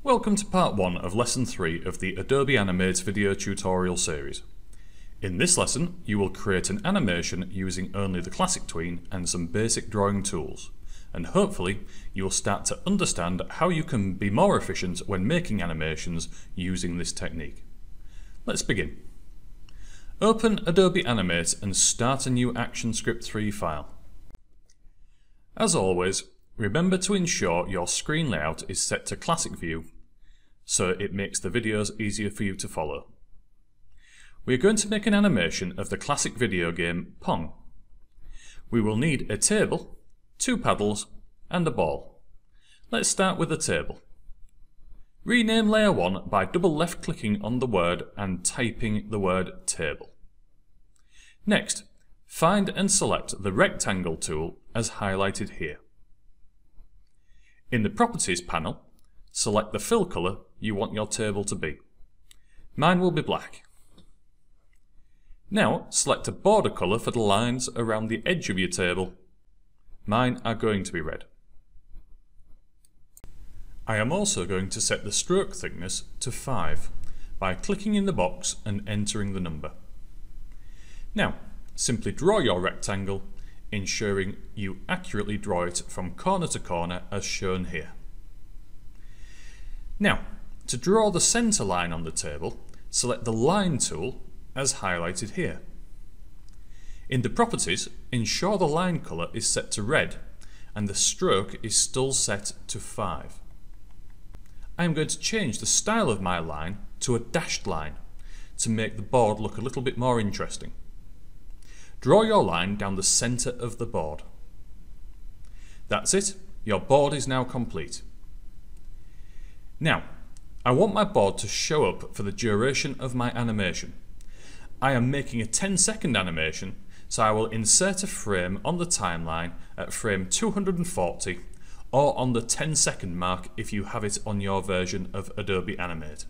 Welcome to part 1 of lesson 3 of the Adobe Animate video tutorial series. In this lesson you will create an animation using only the classic tween and some basic drawing tools, and hopefully you will start to understand how you can be more efficient when making animations using this technique. Let's begin. Open Adobe Animate and start a new ActionScript 3 file. As always, remember to ensure your screen layout is set to classic view so it makes the videos easier for you to follow. We are going to make an animation of the classic video game Pong. We will need a table, 2 paddles and a ball. Let's start with a table. Rename layer 1 by double left clicking on the word and typing the word table. Next, find and select the rectangle tool as highlighted here. In the Properties panel, select the fill colour you want your table to be. Mine will be black. Now select a border colour for the lines around the edge of your table. Mine are going to be red. I am also going to set the stroke thickness to 5 by clicking in the box and entering the number. Now simply draw your rectangle, ensuring you accurately draw it from corner to corner as shown here. Now, to draw the centre line on the table, select the Line tool as highlighted here. In the Properties, ensure the line colour is set to red and the stroke is still set to 5. I am going to change the style of my line to a dashed line to make the board look a little bit more interesting. Draw your line down the centre of the board. That's it, your board is now complete. Now, I want my board to show up for the duration of my animation. I am making a 10-second animation, so I will insert a frame on the timeline at frame 240 or on the 10-second mark if you have it on your version of Adobe Animate.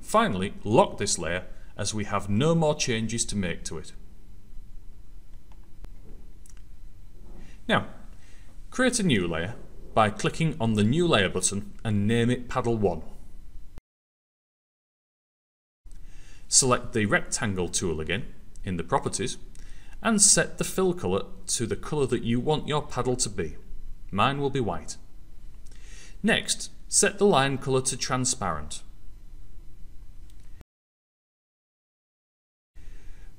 Finally, lock this layer as we have no more changes to make to it. Now, create a new layer by clicking on the New Layer button and name it Paddle 1. Select the Rectangle tool again in the Properties and set the fill colour to the colour that you want your paddle to be. Mine will be white. Next, set the line colour to transparent.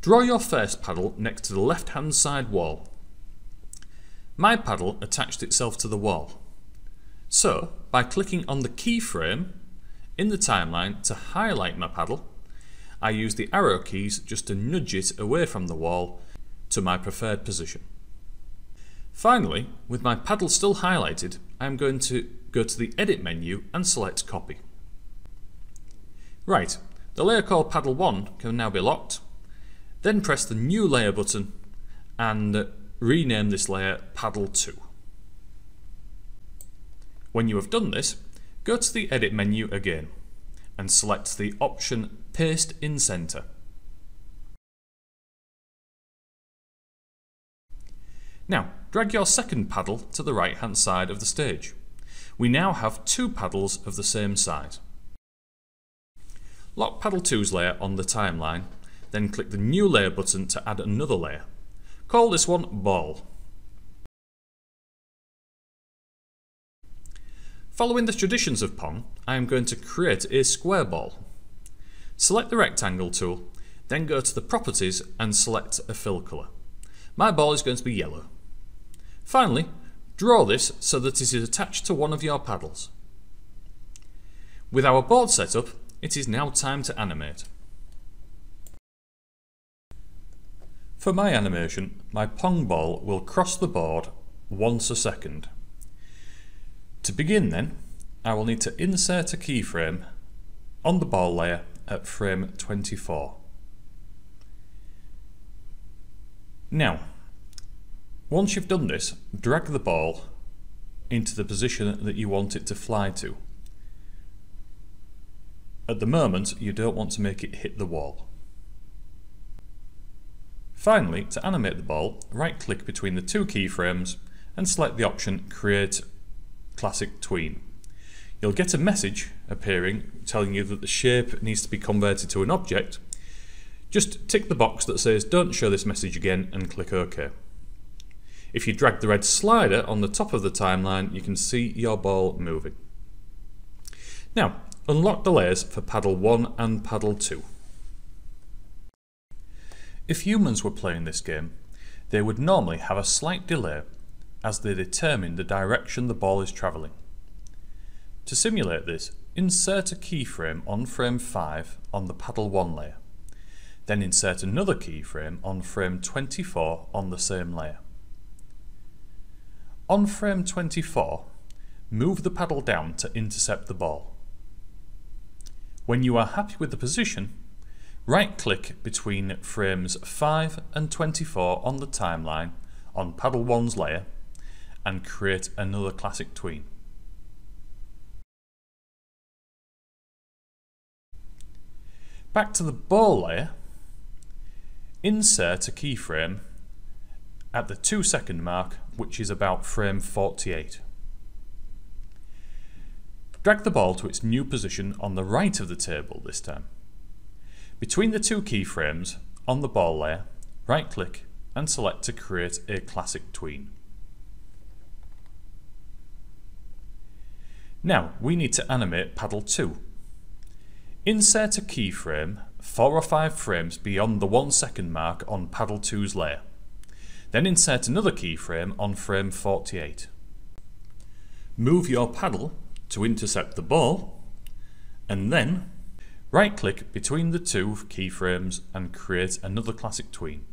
Draw your first paddle next to the left hand side wall. My paddle attached itself to the wall. So, by clicking on the keyframe in the timeline to highlight my paddle, I use the arrow keys just to nudge it away from the wall to my preferred position. Finally, with my paddle still highlighted, I am going to go to the Edit menu and select Copy. Right, the layer called Paddle 1 can now be locked. Then press the New Layer button and rename this layer Paddle 2. When you have done this, go to the Edit menu again and select the option Paste in Center. Now, drag your second paddle to the right hand side of the stage. We now have 2 paddles of the same size. Lock Paddle 2's layer on the timeline, then click the New Layer button to add another layer. Call this one Ball. Following the traditions of Pong, I am going to create a square ball. Select the Rectangle tool, then go to the Properties and select a fill colour. My ball is going to be yellow. Finally, draw this so that it is attached to one of your paddles. With our board set up, it is now time to animate. For my animation, my Pong ball will cross the board once a second. To begin then, I will need to insert a keyframe on the ball layer at frame 24. Now, once you've done this, drag the ball into the position that you want it to fly to. At the moment, you don't want to make it hit the wall. Finally, to animate the ball, right-click between the 2 keyframes and select the option Create Classic Tween. you'll get a message appearing telling you that the shape needs to be converted to an object. Just tick the box that says "Don't show this message again" and click OK. If you drag the red slider on the top of the timeline, you can see your ball moving. Now, unlock the layers for paddle 1 and paddle 2. If humans were playing this game, they would normally have a slight delay as they determine the direction the ball is travelling. To simulate this, insert a keyframe on frame 5 on the paddle 1 layer. Then insert another keyframe on frame 24 on the same layer. On frame 24, move the paddle down to intercept the ball. When you are happy with the position, right-click between frames 5 and 24 on the timeline on paddle 1's layer and create another classic tween. Back to the ball layer, insert a keyframe at the 2-second mark, which is about frame 48. Drag the ball to its new position on the right of the table this time. Between the two keyframes on the ball layer, right-click and select to create a classic tween. Now we need to animate paddle 2. Insert a keyframe 4 or 5 frames beyond the 1-second mark on paddle 2's layer. Then insert another keyframe on frame 48. Move your paddle to intercept the ball, and then right-click between the two keyframes and create another classic tween.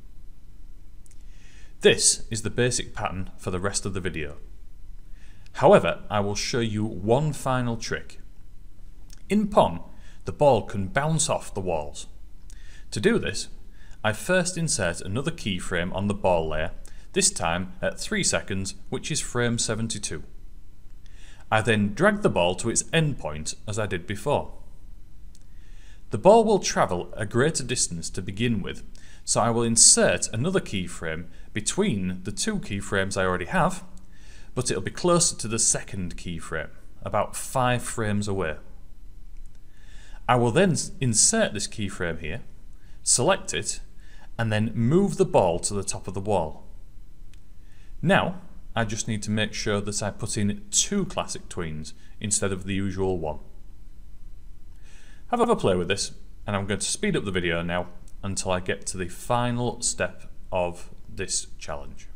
This is the basic pattern for the rest of the video. However, I will show you one final trick. In Pong, the ball can bounce off the walls. To do this, I first insert another keyframe on the ball layer, this time at 3 seconds, which is frame 72. I then drag the ball to its endpoint as I did before. The ball will travel a greater distance to begin with, so I will insert another keyframe between the two keyframes I already have, but it'll be closer to the second keyframe, about 5 frames away. I will then insert this keyframe here, select it, and then move the ball to the top of the wall. Now, I just need to make sure that I put in 2 classic tweens instead of the usual 1. Have a play with this, and I'm going to speed up the video now until I get to the final step of this challenge.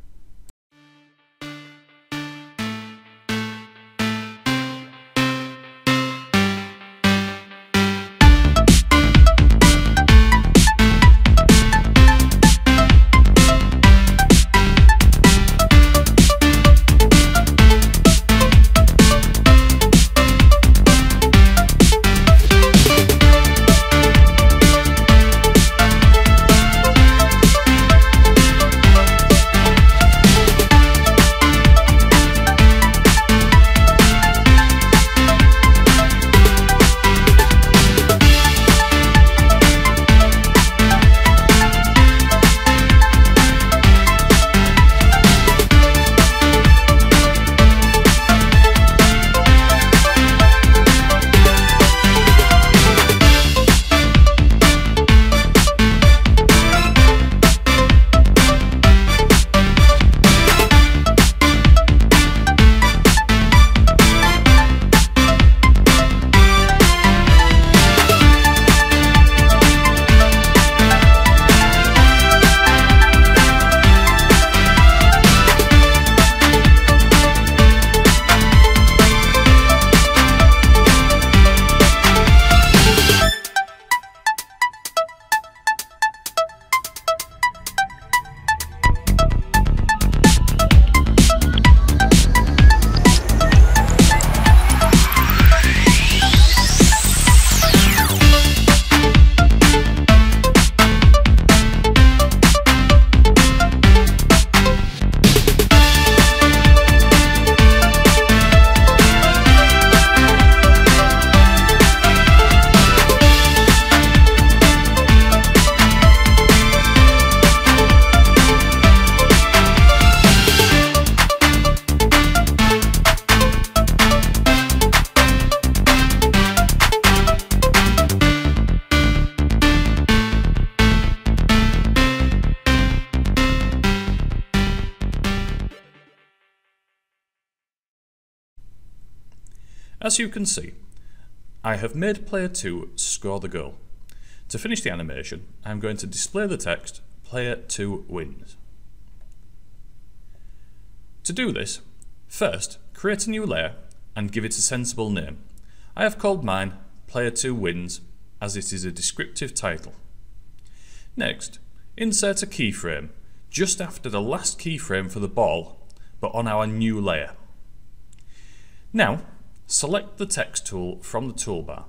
As you can see, I have made player 2 score the goal. To finish the animation, I'm going to display the text, player 2 wins. To do this, first create a new layer and give it a sensible name. I have called mine player 2 wins as it is a descriptive title. Next, insert a keyframe just after the last keyframe for the ball, but on our new layer. Now, select the text tool from the toolbar.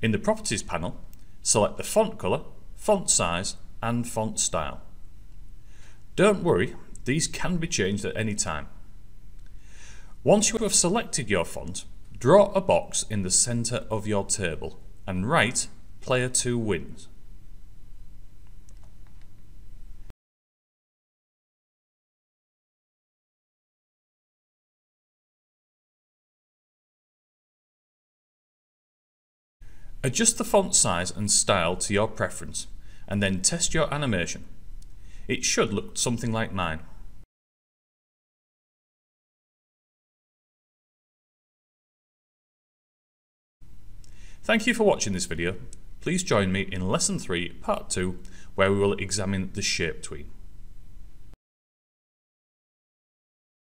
In the Properties panel, select the font colour, font size and font style. Don't worry, these can be changed at any time. Once you have selected your font, draw a box in the centre of your table and write player 2 wins. Adjust the font size and style to your preference and then test your animation. It should look something like mine. Thank you for watching this video. Please join me in Lesson 3 Part 2 where we will examine the shape tween.